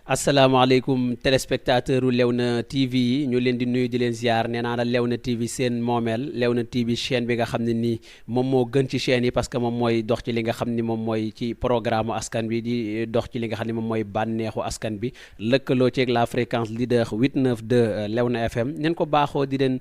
asalaamaaleykum téléspectateur u Léona TV yi ñu leen di nuyu di leen ziar nee naa la Léona TV seen moomeel Léona TV chaîne bi nga xam ne nii moom moo gën ci chaîne yi parce que moom mooy dox ci li nga xam ni moom mooy ci programme askan bi di dox ci li nga xam ne moom mooy bànneexu askan bi lëkkaloo ceeg la fréquence leader 892 Léona FM neen ko baaxoo di leen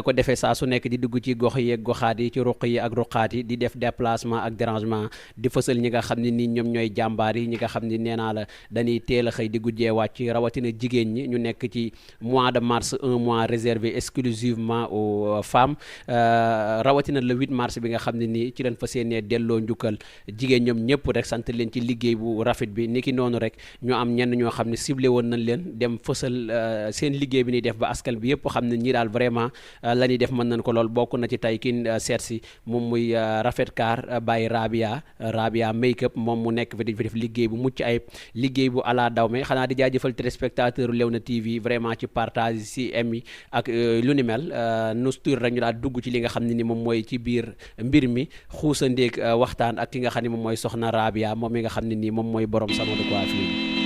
ko defee saa su nekk di dugg ci gox yi ak goxaat yi ci ruq yi ak ruqaat yi di def déplacement ak dérangement di fësal ñi nga xam ne nii ñoom ñooy jàmbaar yi ñi nga xam ni nee naa la dañuy teel a xëy di jee wàcc rawatina jigéen ñi ñu nekk ci mois de mars un mois réservé exclusivement aux femmes rawatina le 8 mars bi nga xam ne nii ci leen fas yéenee delloo njukkal jigéen ñoom ñëpp rek sant leen ci liggéey bu rafet bi niki noonu rek ñu am ñenn ñoo xam ne ciblé woon nañ leen dem fësal seen liggéey bi ñuy def ba askan bi yëpp xam ne ñi daal vraiment la ñuy def mën nañ ko lool bokk na ci tey kin seet si moom muy rafet kaar bàyyi Rabia make-up moom mu nekk fi di def liggéey bu mucc ayib liggéey bu ala daw me xanaa di jaajëfal téléspectateur Léona TV vraiment ci partage si m yi ak lu ni mel nustur rek ñu daal dugg ci li nga xam ne ni moom mooy ci biir mbir mi xuusandeeg waxtaan ak ki nga xam ne moom mooy soxna Rabia moom mi nga xam ne nii moom mooy borom salon de coiffure.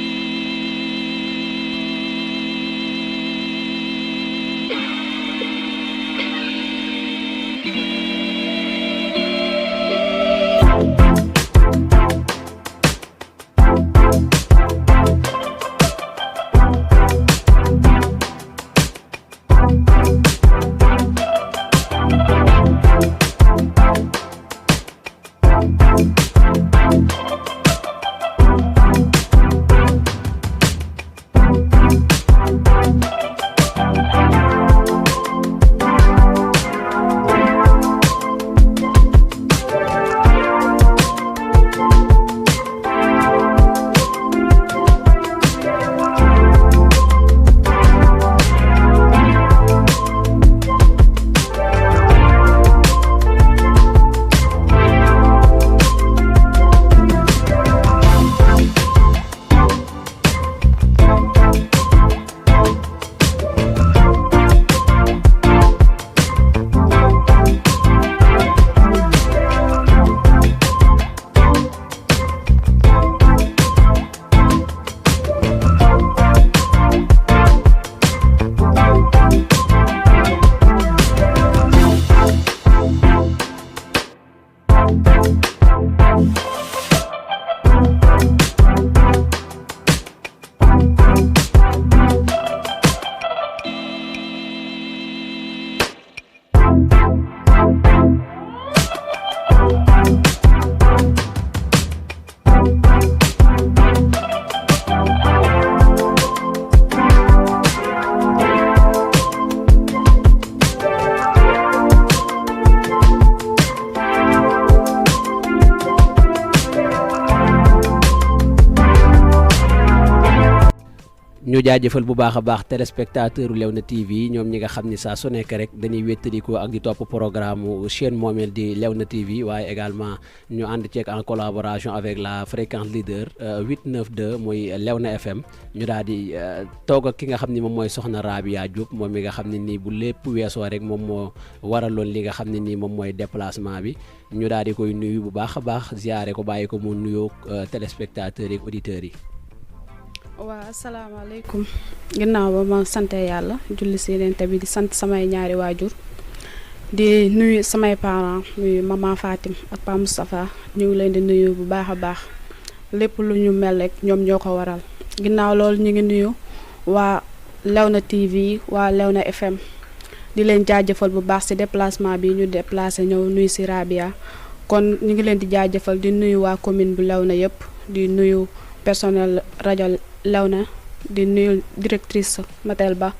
ñu jaajëfal bu baax a baax téléspectateur Léona TV ñoom ñi nga xam ni saa su nekk rek dañuy wéttaliko ak di topp programme chaîne moomeel di Léona TV waaye également ñu ànd ceeg en collaboration avec la fréquence leader 892 muy Léona FM ñu daal di toog ak ki nga xam ni moom mooy soxna Rabia Diop moom mi nga xam ne nii bu lépp weesoo rek moom moo waraloon li nga xam ne nii moom mooy déplacement bi ñu daal di koy nuyu bu baax a baax ziare ko bàyyi ko mu nuyoo téléspectateurs yi ak auditeurs yi. waaw asalaamaaleykum ginnaaw ba ma sante yàlla julli si leen tamit di sant samay ñaari waajur di nuyu samay parents muy maman Fatim ak Pa Moustapha ñu ngi leen di nuyu bu baax a baax lépp lu ñu mel rek ñoom ñoo ko waral ginnaaw loolu ñu ngi nuyu waa Léona TV waa Léona FM di leen jaajëfal bu baax si déplacement bi ñu déplacé ñëw nuyu si Rabia kon ñu ngi leen di jaajëfal di nuyu waa commune bu Léona yëpp di nuyu personnel rajo Léona di nuyu directrice Matel Ba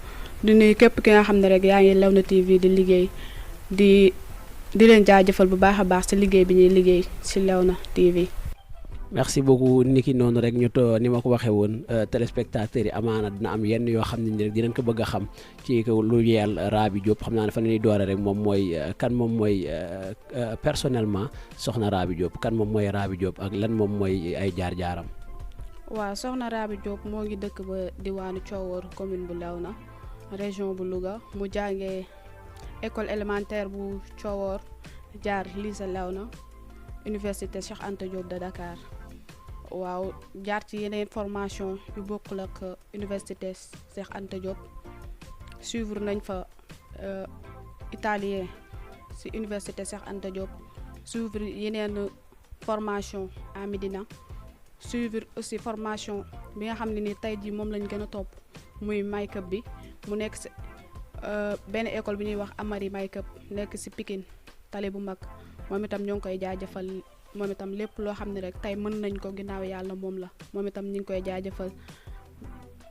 di nuyu képp ki nga xam ne rek yaa ngi Léona TV di liggéey di leen jaajëfal bu baax a baax ci liggéey bi ñuy liggéey ci Léona TV. merci beaucoup niki noonu rek ñu ni ma ko waxee woon téléspectateurs yi amaana dina am yenn yoo xam ne ni rek dinañ ko bëgg a xam ci lu yeel Rabi Diop xam naa ne fa la ñuy doore rek moom mooy kan moom mooy personnellement soxna Rabi Diop kan moom mooy Rabi Diop ak lan moom mooy ay jaar-jaaram. waaw soxna Rabi Diop moo ngi dëkk ba diwaanu Thiowor commune bu Léona région bu Louga mu jàngee école élémentaire bu Thiowor jaar lycée Léona université Cheikh Anta Diop de Dakar waaw jaar ci yeneen formation yu bokkul ak université Cheikh Anta Diop suivre nañ fa italien ci université Cheikh Anta Diop suivre yeneen formation à Médina suivre aussi formation bi nga xam ne ni tey jii moom lañ gën a topp muy make-up bi mu nekk ci benn école bi ñuy wax Amari make-up nekk ci Pikine tali bu mag moom itam ñoo ngi koy jaajëfal moom itam lépp loo xam ne rek tey mën nañ ko ginnaaw yàlla moom la moom itam ñu ngi koy jaajëfal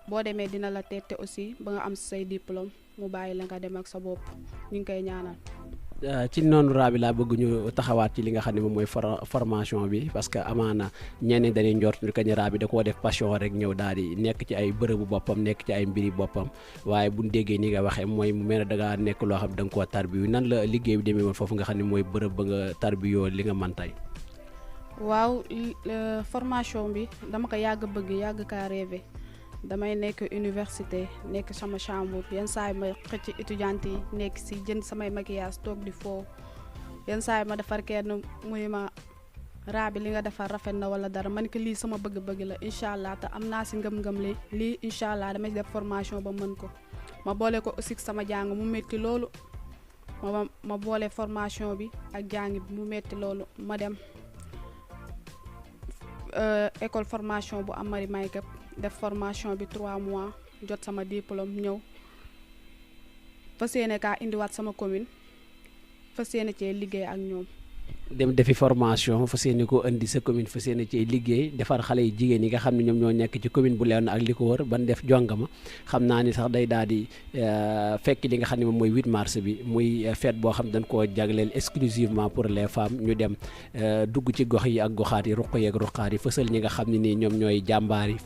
boo demee dina la tette aussi ba nga am say diplôme mu bàyyi la nga dem ak sa bopp ñu ngi koy ñaanal. ci noonu Rabi laa bëgg ñu taxawaat ci li nga xam ne moom mooy formation bi parce que amaana ñenn dañuy njort ni que ni Rabi da koo def passion rek ñëw daal di nekk ci ay bërëbu boppam nekk ci ay mbiri boppam waaye bu ñu déggee ni nga waxee mooy mu mel ne da ngaa nekk loo xam ne da nga koo tarbiyu nan la liggéey bi demee woon foofu nga xam ne mooy bërëb ba nga tarbiyoo li nga mën tey. waaw formation bi dama ko yàgg bëgg yàgg kaa rêvé damay nekk université nekk sama chambre yenn saa yi ma xëcc étudiante yi nekk ci jënd samay maquillage toog di foo yenn saa yi ma defar kenn muy ma Rabi li nga defar rafet na wala dara man ko lii sama bëgg-bëgg la incha allah te am naa ci ngëm-ngëm lii incha allah damay def formation ba mën ko ma boole ko aussi sama jàng mu metti loolu ma boole formation bi ak jàng bi mu metti loolu ma dem école formation bu Amari make-up def formation bi 3 mois jot sama diplôme ñëw fas yéene kaa indiwaat sama commune fas yéene cee liggéey ak ñoom. dem defi formation fas yéene ko indi sa commune fas yéene ci liggéey defar xale yi jigéen yi nga xam ne ñoom ñoo nekk ci commune bu Léona ak li ko wër ban def jongama xam naa ni sax day daal di fekk li nga xam ne moom mooy 8 mars bi muy fête boo xam dañ koo jagleel exclusivement pour les femmes ñu dem dugg ci gox yi ak goxaat yi ruq yeeg ruqaat yi fësal ñi nga xam ne nii ñoom ñooy jàmbaar yi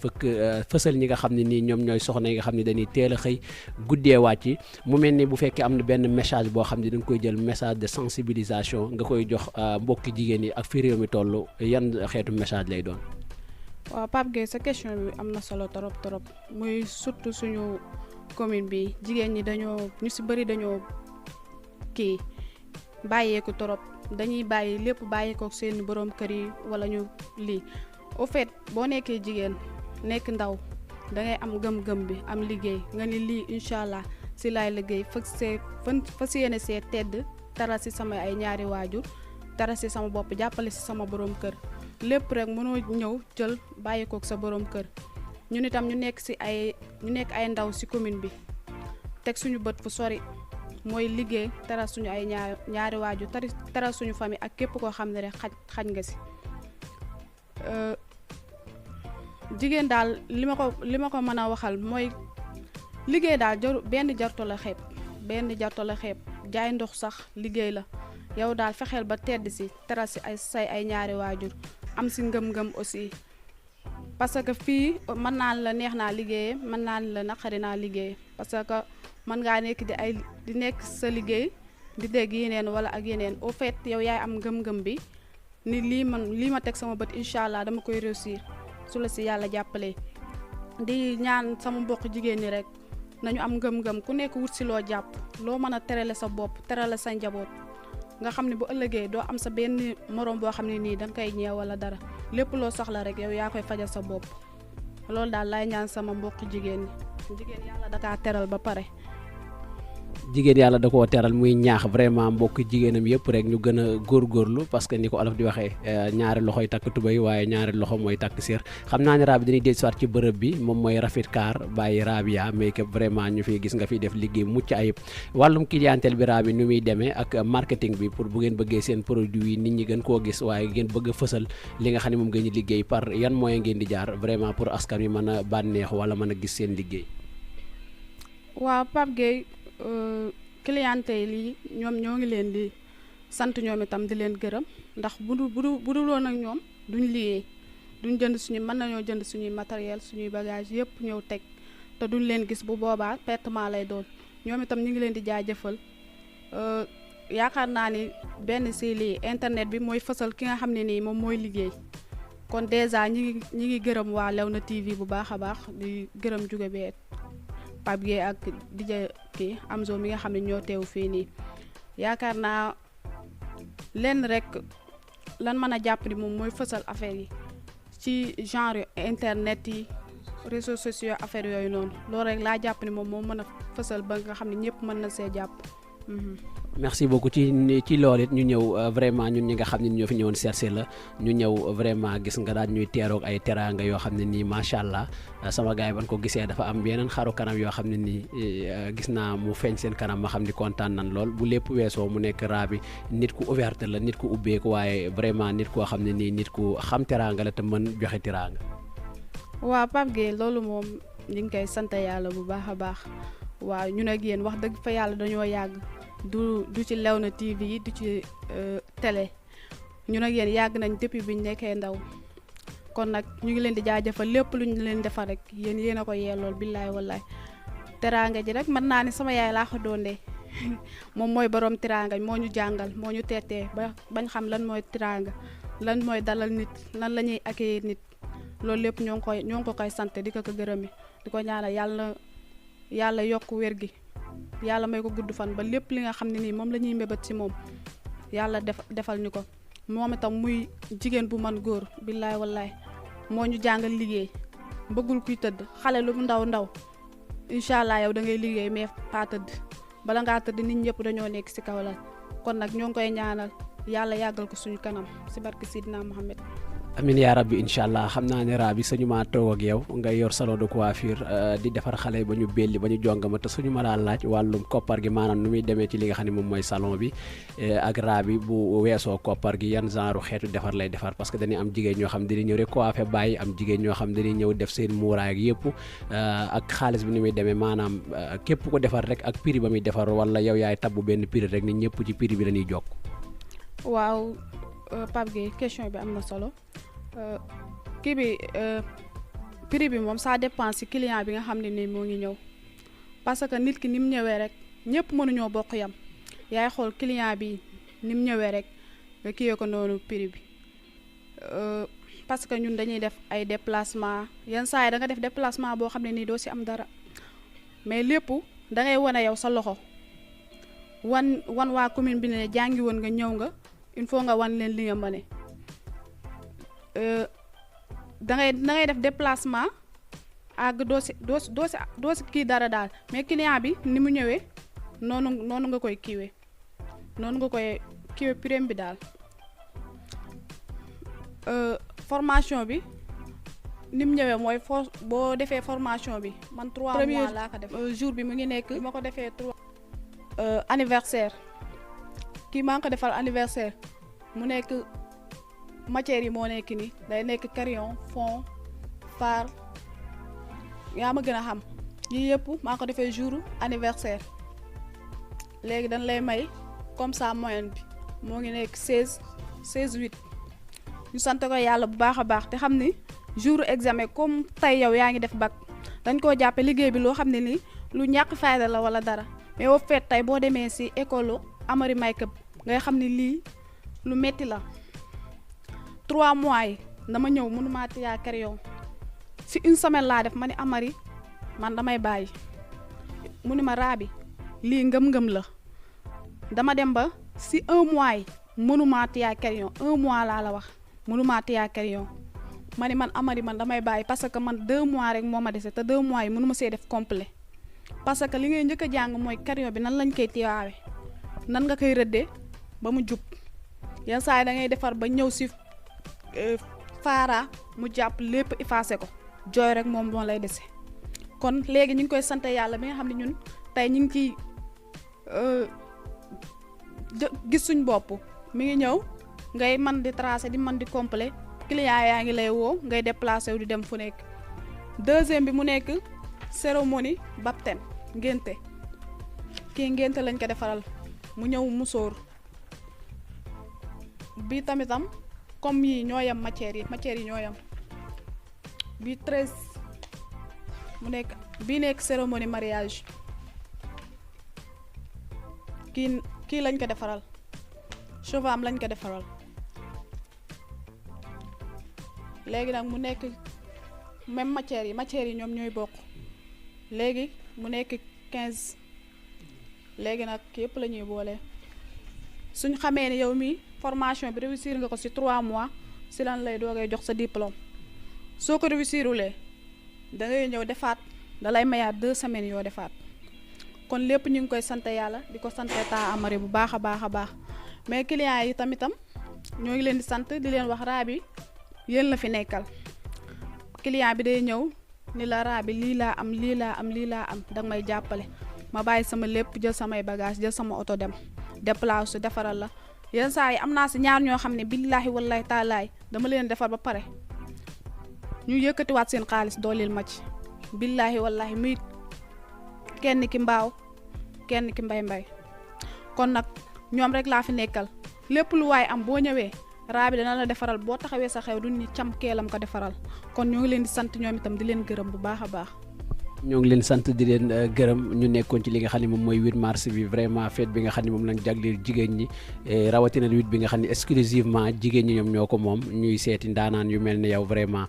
fësal ñi nga xam ne nii ñoom ñooy soxna yi nga xam ne dañuy teel a xëy guddee wàcc mu mel ni bu fekkee am na benn message boo xam ne dañ koy jël message de sensibilisation nga koy jox mbokki jigéen yi ak fi réew mi toll yan xeetu message lay doon. waaw Pape Gueye sa question bi am na solo trop muy surtout suñu commune bi jigéen ñi ñu ci bari dañoo kii bàyyeeku trop dañuy bàyyi lépp bàyyeekoo seen borom kër yi wala ñu lii au fait boo nekkee jigéen nekk ndaw dangay am gëm-gëm bi am liggéey nga ni lii incha allah ci laay liggéey fas yéene see tedd tara ci sama ay ñaari waajur tara ci sama bopp jàppale ci sama borom kër lépp rek mënoo ñëw jël bàyyi kook sa borom kër ñun itam ñu nekk ay ndaw ci commune bi teg suñu bët fu sori mooy liggéey tara suñu ay ñaari waajur tara suñu famille ak képp koo xam ne rek xaj nga ci jigéen daal li ma ko mën a waxal mooy liggéey daal benn jarto la xeeb jaay ndox sax liggéey la yow daal fexeel ba tedd ci tera ci ay ñaari waajur am ci ngëm-ngëm aussi parce que fii mën naa la neex naa liggéeye mën naa la naqari naa liggéeye parce que mën ngaa nekk di nekk sa liggéey di dégg yeneen wala ak yeneen au fait yow yaay am ngëm-ngëm bi ni lii ma teg sama bët incha allah dama koy réussir su la ci yàlla jàppalee di ñaan sama mbokk jigéen ñi rek nañu am ngëm-ngëm ku nekk wut ci loo jàpp loo mën a terale sa bopp terale sa njaboot nga xam ne bu ëllëgee doo am sa benn moroom boo xam ne nii danga koy ñeew wala dara lépp loo soxla rek yow yaa koy fajal sa bopp loolu daal lay ñaan sama mbokk jigéen ñi yàlla da kaa teral ba pare. jigéen yàlla da koo teral muy ñaax vraiment mbokk jigéenam yëpp rek ñu gën a góorgóorlu parce que ni ko olof di waxee ñaari loxoy takk tubéy waaye ñaari loxo mooy takk sér xam naa ne Rabi dañuy dellu soit ci bërëb bi moom mooy Rafit Car by Rabia make-up vraiment ñu fi gis nga fi def liggéey mucc ayib wàllum clientèle bi Rabi nu muy demee ak marketing bi pour bu ngeen bëggee seen produit yi nit ñi gën koo gis waaye ngeen bëgg a fësal li nga xam ne moom ngeen di liggéey par yan moyen ngeen di jaar vraiment pour askan wi mën a bànneex wala mën a gis seen liggéey. waaw Pape Gueye clientèle yi ñoom ñoo ngi leen di sant ñoom itam di leen gërëm ndax bu dul woon ak ñoom duñ liggéey duñ jënd mën nañoo jënd suñuy matériel suñuy bagage yëpp ñëw teg te duñ leen gis bu boobaa pertement lay doon ñoom itam ñu ngi leen di jaajëfal yaakaar naa ni benn si lii internet bi mooy fësal ki nga xam ne nii moom mooy liggéey kon déjà ñi ngi gërëm waa Léona TV bu baax a baax di gërëm jóge bee Pape Gueye ak DJ kii Amzo mi nga xam ne ñoo teew fii nii yaakaar naa lenn rek lan mën a jàpp ni moom mooy fësal affaire yi ci genre internet yi réseaux sociaux affaire yooyu noonu loolu rek laa jàpp ni moom moo mën a fësal ba nga xam ne ñëpp mën na see jàpp. merci beaucoup ci loolu it ñu ñëw vraiment ñun ñi nga xam ne ñoo fi ñëwoon chercher la ñu ñëw vraiment gis nga daal ñuy teeroog ay teraanga yoo xam ne nii macha allah sama gars yi ban ko gisee dafa am yeneen xaru kanam yoo xam ne nii gis naa mu feeñ seen kanam ma xam ni kontaan nan lool bu lépp weesoo mu nekk raa bi nit ku ouverte la nit ku ubbeeku waaye vraiment nit koo xam ne nii nit ku xam teraanga la te mën joxe teraanga. waaw Pape Gueye loolu moom ñu ngi koy sant yàlla bu baax a baax waaw ñun ak yéen wax dëgg fa yàlla dañoo yàgg. du ci Léona TV yi du ci télé ñun ak yéen yàgg nañ depuis biñ nekkee ndaw kon nag ñu ngi leen di jaajëfal lépp lu ñu leen defal rek yéen a ko yeelool billaay wallaay teraanga ji rek mën naa ni sama yaay laa ko doondee moom mooy borom teraanga moo ñu jàngal moo ñu teetee ba bañ xam lan mooy teraanga lan mooy dalal nit lan la ñuy accueillir nit loolu lépp ñoo ngi ko koy sant di ko gërëme di ko ñaanal yàlla yokk wér gi yàlla may ko gudd fan ba lépp li nga xam ne nii moom la ñuy mébét ci moom yàlla defal ñu ko moom itam muy jigéen bu man góor billaay wallaay moo ñu jàngal liggéey bëggul kuy tëdd xale lu mu ndaw incha allah yow da ngay liggéey mais pas tëdd bala ngaa tëdd nit ñëpp dañoo nekk ci kaw la kon nag ñoo ngi koy ñaanal yàlla yàggal ko suñu kanam ci barke Sidina Mohamed. amin yaa rabbi incha allah xam naa ne Rabi sañu maa toog ak yow nga yor salon de coiffure di defar xale ba ñu belli ba ñu jongama te suñu ma laa laaj wàllum koppar gi maanaam nu muy demee ci li nga xam ne moom mooy salon bi ak Rabi bu weesoo koppar gi yan genre xeetu defar lay defar parce que dañuy am jigéen ñoo xam dañuy ñëw rek coiffé bàyyi am jigéen ñoo xam dañuy ñëw def seen muuraay ak yëpp ak xaalis bi ni muy demee maanaam képp ko defar rek ak prix ba muy defar wala yow yaay tabbu benn prix rek ni ñëpp ci prix bi dañuy jokk. waaw Pape Gueye question bi am na solo. kii bi prix bi moom ça dépend ci client bi nga xam ne nii moo ngi ñëw parce que nit ki ni mu ñëwee rek ñëpp mënuñoo bokk yam yaay xool client bi ni mu ñëwee rek nga kiiyee ko noonu prix bi parce que ñun dañuy def ay déplacement yenn saa yi da nga def déplacement boo xam ne nii doo ci am dara mais lépp da ngay wane yow sa loxo wan waa commune bi ne jàngi woon nga ñëw nga il faut nga wan leen li nga mëne da ngay def déplacement àgg doo si kii dara daal mais client bi ni mu ñëwee noonu nga koy kiiwee prix bi daal formation bi ni mu ñëwee mooy boo defee formation bi man 3 mois laa ko def jour bi mu ngi nekk ma ko defee 3 anniversaire kii maa ngi ko defal anniversaire mu nekk matière yi moo nekk ni day nekk crayon fond fard yaa ma gën a xam yii yëpp maa ko defee jour anniversaire léegi dañ lay may comme ça moyenne bi moo ngi nekk 16 8 ñu sant ko yàlla bu baax a baax te xam ni jour examen comme tey yow yaa ngi def bac dañ koo jàppe liggéey bi loo xam ne nii lu ñàkk fayda la wala dara mais au fait tey boo demee ci école Amary Make-up ngay xam ne lii lu metti la 3 mois yi dama ñëw mënuma tiyaa crayon ci une semaine laa def ma ni Amary man damay bàyyi mu ni ma Rabi lii ngëm-ngëm la dama dem ba ci 1 mois yi mënuma tiyaa crayon 1 mois laa la wax mënuma tiyaa crayon ma ni man Amary man damay bàyyi parce que man 2 mois rek moo ma dese te 2 mois yi mënuma see def complet parce que li ngay njëkk a jàng mooy crayon bi nan lañ koy tiyaawe nan nga koy rëddee ba mu jub yenn saa yi da ngay defar ba ñëw ci faara mu jàpp lépp effacé ko jooy rek moom moo lay dese kon léegi ñu ngi koy sant yàlla bi nga xam ne ñun tey ñu ngi ciy gis suñ bopp mi ngi ñëw ngay man di tracé di man di complet client yaa ngi lay woo ngay déplacé wu di dem fu nekk deuxième bi mu nekk cérémonie baptême ngénte kii ngénte lañ ko defaral mu ñëw musóor bi tamitam comme yi ñoo yem matière yi ñoo yem bi 13 mu nekk bii nekk cérémonie mariage kii lañ ko defaral chevam lañ ko defaral léegi nag mu nekk même matière yi ñoom ñooy bokk léegi mu nekk 15 léegi nag yëpp la ñuy boole suñ xamee ne yow mi formation bi réussir nga ko ci 3 mois ci lan lay doogay jox sa diplôme soo ko réussirulee da ngay ñëw defaat da lay mayaat 2 semaines yoo defaat kon lépp ñu ngi koy sant yàlla di ko sante taa Amary bu baax a baax a baax mais clients yi tamitam ñoo ngi leen di sant di leen wax Rabi yéen la fi nekkal client bi day ñëw ni la Rabi lii laa am lii laa am lii laa am danga may jàppale ma bàyyi sama lépp jël samay bagage jël sama oto dem déplace defaral la yenn saa yi am naa si ñaar ñoo xam ne billaahi wallahi taalaay dama leen defar ba pare ñu yëkkatiwaat seen xaalis dooleel ma ci billaahi wallahi muy kenn ki mbaaw kenn ki mbay kon nag ñoom rek laa fi nekkal lépp lu waaye am boo ñëwee Rabi dana la defaral boo taxawee sa xew du ni cam keelam ko defaral kon ñoo ngi leen di sant ñoom itam di leen gërëm bu baax a baax. ñoo ngi leen sant di leen gërëm ñu nekkoon ci li nga xam ne moom mooy 8 mars bi vraiment fête bi nga xam ne moom lañ jagleel jigéen ñi rawatina 8 bi nga xam ne exclusivement jigéen ñi ñoom ñoo ko moom ñuy seeti ndaanaan yu mel ni yow vraiment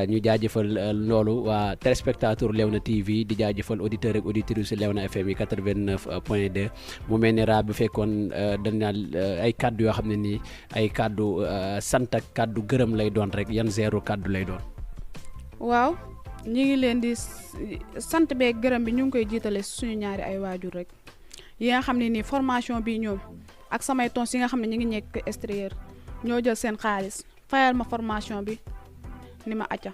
ñu jaajëfal loolu waa téléspectateur Léona TV di jaajëfal auditeurs ak auditrices Léona FM yi 89.2 mu mel ni Rabi bu fekkoon dañ naan ay kaddu yoo xam ne nii ay kaddu sant ak kaddu gërëm lay doon rek yan zéro kaddu lay doon. waaw. ñi ngi leen di sant beeg gërëm bi ñu ngi koy jiitale suñu ñaari ay waajur rek yi nga xam ne nii formation bi ñoom ak samay tons yi nga xam ne ñu ngi nekk extérieur ñoo jël seen xaalis fayal ma formation bi ni ma acca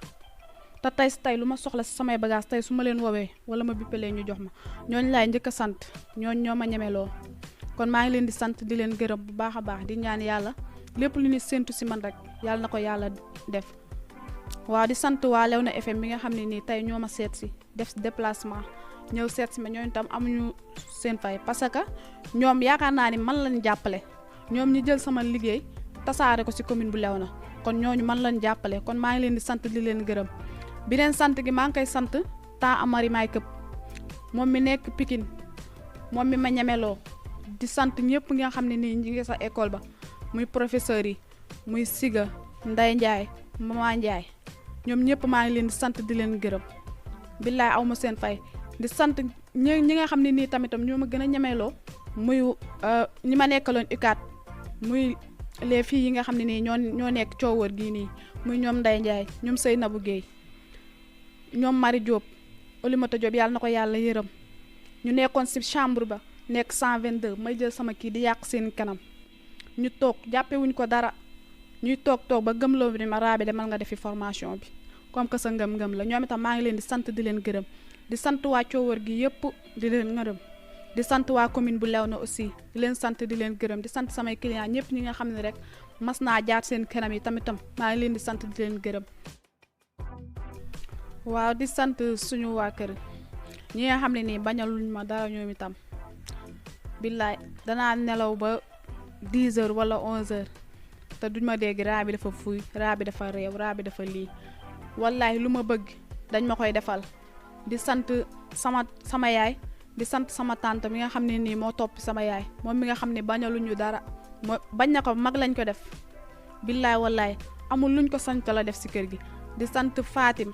te tey lu ma soxla si samay bagage tey su ma leen woowee wala ma bippalee ñu jox ma ñooñu laay njëkk a sant ñooñu ñoo ma ñemeloo kon maa ngi leen di sant di leen gërëm bu baax a baax di ñaan yàlla lépp lu ñu séntu si man rek yàlla na ko yàlla def waaw di sant waa Léona FM bi nga xam ne nii tey ñoo ma seet si def déplacement ñëw seet si ma ñooñu tam amuñu seen fay parce que ñoom yaakaar naa ni man lañ jàppale ñoom ñi jël sama liggéey tasaare ko si commune bu Léona kon ñooñu man lañ jàppale kon maa ngi leen di sant di leen gërëm bi leen sant gi maa ngi koy sant taa Amary may këpp moom mi nekk Pikine moom mi ma ñemeloo di sant ñëpp nga xam ne nii ñi ngi sa école ba muy professeur yi muy Siga Ndeye Ndiaye Mama Ndiaye ñoom ñëpp maa ngi leen di sant di leen gërëm billaay aw ma seen fay di sant ñi nga xam ne nii tamitam ñoo ma gën a ñemeloo muy ñi ma nekkaloon UCAD muy les filles yi nga xam ne nii ñoo nekk coowër gii nii muy ñoom Ndeye Ndiaye ñoom Seynabou Guèye ñoom Marie Diop Olimata Diop yàlla na ko yàlla yërëm ñu nekkoon ci chambre ba nekk 122 may jël sama kii di yàq seen kanam ñu toog jàppewuñ ko dara ñuy toog ba gëmloo bi ni ma Rabi demal nga defi formation bi comme que sa ngëm-ngëm la ñoom itam maa ngi leen di sant di leen gërëm di sant waa coowër gi yëpp di leen gërëm di sant waa commune bu Léona aussi di leen sant di leen gërëm di sant samay clients ñëpp ñi nga xam ne rek mas naa jaar seen kanam yi tamitam maa ngi leen di sant di leen gërëm waaw di sant suñu waa kër ñi nga xam ne nii bañaluñ ma dara ñoom itam billaay danaa nelaw ba 10 heures wala 11 heures te duñ ma dégg Rabi dafa fuy Rabi dafa réew Rabi dafa lii wallaahi lu ma bëgg dañ ma koy defal di sant sama yaay di sant sama tante mi nga xam ne nii moo topp sama yaay moom mi nga xam ne bañaluñu dara bañ na ko mag lañ ko def billaay wallaay amul luñ ko sant la def si kër gi di sant Fatim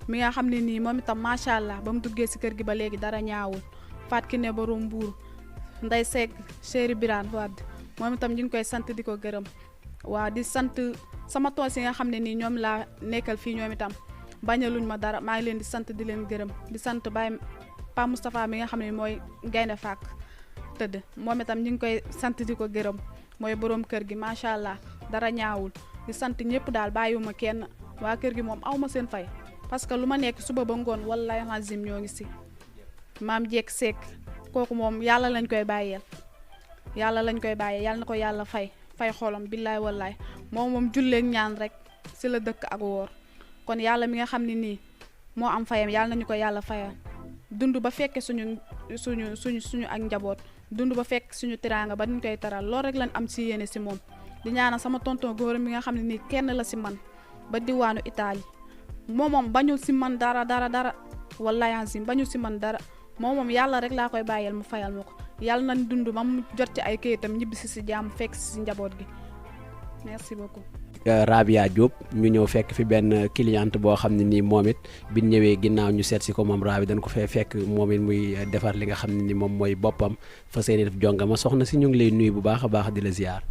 mi nga xam ne nii moom itam macha allah ba mu duggee si kër gi ba léegi dara ñaawul Fat ki ne borom Mbuur Ndey Seck Chéri Birane Wade moom itam ñu ngi koy sant di ko gërëm waaw di sant sama tool si nga xam ne nii ñoom laa nekkal fii ñoom itam bañaluñ ma dara maa ngi leen di sant di leen gërëm di sant Baye Pa Moustapha mi nga xam ne mooy gaynde fàkk tëdd moom itam ñu ngi koy sant di ko gërëm mooy borom kër gi macha allah dara ñaawul di sant ñëpp daal bàyyiwuma kenn waa kër gi moom awma seen fay parce que lu ma nekk suba ba ngoon wallahi lazim ñoo ngi si maam Jekk Seck kooku moom yàlla lañ koy bàyyeel yàlla na ko yàlla fay xolam billaay wallaay moom julleek ñaan rek si la dëkk ak woor kon yàlla mi nga xam ne nii moo am fayam yàlla nañu ko yàlla fayal dund ba fekke suñu ak njaboot dund ba fekk suñu teraanga ba ñu koy taral loolu rek lañ am si yéene si moom di ñaanal sama tonton góor mi nga xam ne nii kenn la si man ba diwaanu Italie moom bañul si man dara wallaay azim bañul si man dara moom yàlla rek laa koy bàyyeel mu fayal ma ko yàlla nañ dund ba mu jot ci ay këyitam ñibbisi si jàmm fekk si njaboot gi merci beaucoup. Rabia Diop ñu ñëw fekk fi benn cliente boo xam ne nii moom it bi ñëwee ginnaaw ñu seet si ko moom Rabi dañ ko fee fekk moom it muy defar li nga xam ne ni moom mooy boppam fa seeni def jonga ma soxna si ñu ngi lay nuyu bu baax a baax di la ziar.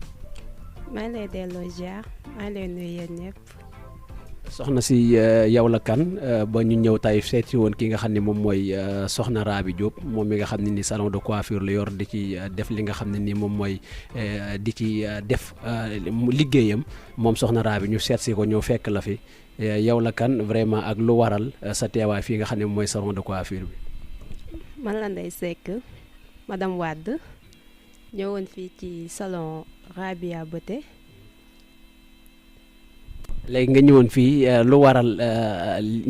maa ngi lay delloo ziar maa ngi lay nuyu yéen ñëpp. soxna si yow la kan ba ñu ñëw tay seet si woon ki nga xam ne moom mooy soxna Raby Diop moom mi nga xam ne ni salon de coiffure la yor di ci def li nga xam ne ni moom mooy di ci def liggéeyam moom soxna Raby ñu seet si ko ñëw fekk la fi yow la kan vraiment ak lu waral sa teewaay fii nga xam ne mooy salon de coiffure bi. man la Ndeye Seck madame Wade ñëwoon fii ci salon Rabia Beauté. léegi nga ñëwoon fii lu waral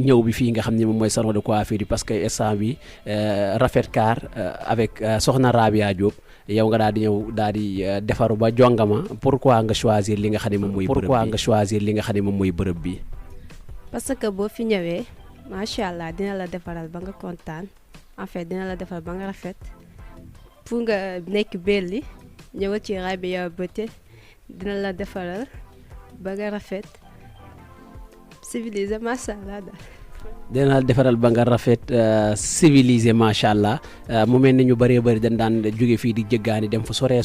ñëw bi fii nga xam ne moom mooy salon de coiffure bi parce que instant bi Rafet Car avec soxna Rabia Diop yow nga daal di ñëw daal di defaru ba jongama pourquoi nga choisir li nga xam ne moom mooy bërëb bi. parce que boo fi ñëwee macha allah dina la defaral ba nga kontaan en fait dina la defal ba nga rafet pour nga nekk belli ñëwal ci Rabia Beauté dina la defaral ba nga rafet. civilisé macha allah daal. dina la defaral ba nga rafet civilisé macha allah mu mel ni ñu bëree bëri dañ daan jóge fii di jëggaani dem fu sori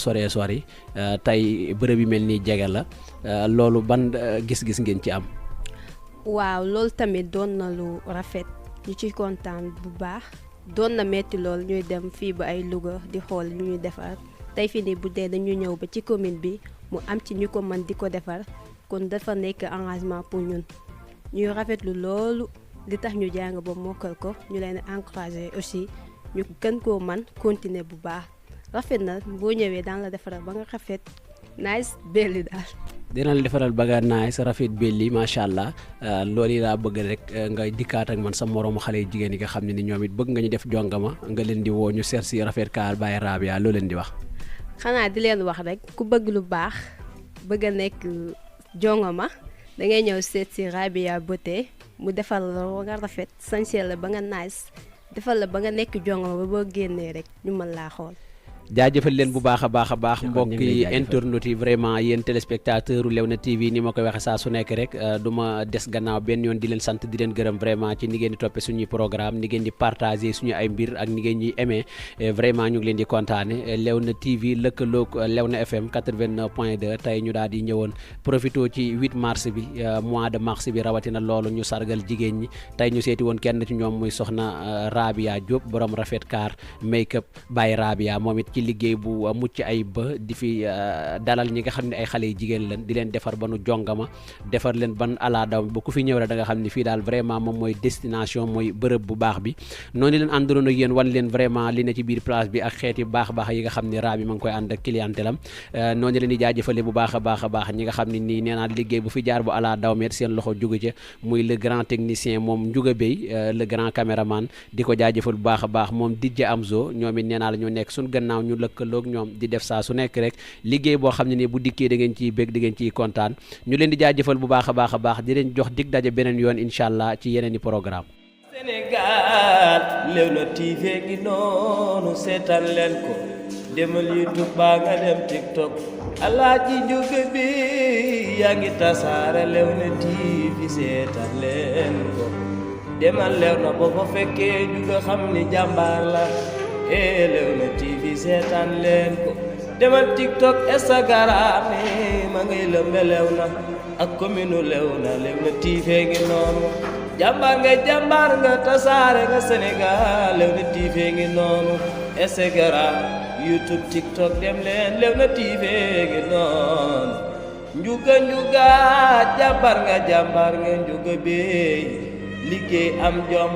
tey bërëb yi mel nii jege la loolu ban gis-gis ngeen ci am. waaw loolu tamit doon na lu rafet ñu ciy kontaan bu baax doon na metti lool ñuy dem fii ba ay Louga di xool lu ñuy defar tey fii nii bu dee dañu ñëw ba ci commune bi mu am ci ñu ko mën di ko defar kon dafa nekk engagement pour ñun. ñuy rafetlu loolu li tax ñu jàng ba mokkal ko ñu leen encouragé aussi ñu gën koo man continuer bu baax rafet na boo ñëwee daan la defaral ba nga rafet nice belli daal. dina la defaral ba nga nice rafet belli macha allah loolu yi laa bëgg rek nga dikkaat ak man sa moroomu xale jigéen yi nga xam ne ni ñoom it bëgg nga ñu def jongama nga leen di woo ñu seet si Rafet Car by Rabia loo leen di wax. xanaa di leen wax rek ku bëgg lu baax bëgg a nekk jongama da ngay ñëw seet si Rabia Beauté mu defal la ba nga rafet sañseel la ba nga nice defal la ba nga nekk jongoma ba boo génnee rek ñu mën laa xool. jaajëfal leen bu baax a baax mbokki internautes yi vraiment yéen téléspectateur u Léona TV ni ma koy waxe saa su nekk rek du ma des gannaaw benn yoon di leen sant di leen gërëm vraiment ci ni ngeen di toppe suñuy programme ni ngeen di partager suñu ay mbir ak ni ngeen ñuy aimé vraiment ñu ngi leen di kontaane Léona TV lëkkaloog Léona FM 89.2 tey ñu daal di ñëwoon profito ci 8 mars bi mois de mars bi rawatina loolu ñu sargal jigéen ñi tey ñu seeti woon kenn ci ñoom muy soxna Rabia Diop borom Rafet Car make-up by Rabia moom it ci liggéey bu mucc ayib ba di fi dalal ñi nga xam ne ay xale yu jigéen leen di leen defar ba nu jongama defar leen ban ala daw ba ku fi ñëw rek da nga xam ne fii daal vraiment moom mooy destination mooy bërëb bu baax bi noonu leen àndoon ak yéen wan leen vraiment li ne ci biir place bi ak xeeti baax yi nga xam ne Raby ma ngi koy ànd ak clientèle am noonu leen di jaajëfale bu baax a baax ñi nga xam ne nii nee naa liggéey bu fi jaar bu ala daw met seen loxo jóge ca muy le grand technicien moom Ndiouga Bey le grand caméraman di ko jaajëfal bu baax a baax moom Didja Amzo ñoom it nee naa la ñoo nekk suñ gannaaw ñu lëkkaloog ñoom di def saa su nekk rek liggéey boo xam ne nii bu dikkee da ngeen ciy bég da ngeen ciy kontaan ñu leen di jaajëfal bu baax a baax di leen jox dig daje beneen yoon incha allah ci yeneen i programme Sénégal Léona TV gi noonu seetaan leen ko demal YouTube baa nga dem TikTok Alaaji Ndiouga bi yaa ngi tasaare Léona TV seetaan leen ko demal Léona boo ko fekkee ju nga xam ni jàmbaar la Léona TV seetaan leen ko demal TikTok Instagram ma ngay lëmbe Léona ak commune Léona TV ngi noonu jàmbaar nga tasaare nga Sénégal Léona TV ngi noonu Instagram YouTube TikTok dem leen Léona TV ngi noonu Ndiouga jàmbaar nga Ndiouga Bey liggéey am jom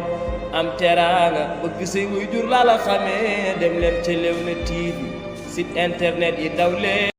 am teraanga bëgg say waajur la xamee dem leen ci Léona TV site internet yi daw leen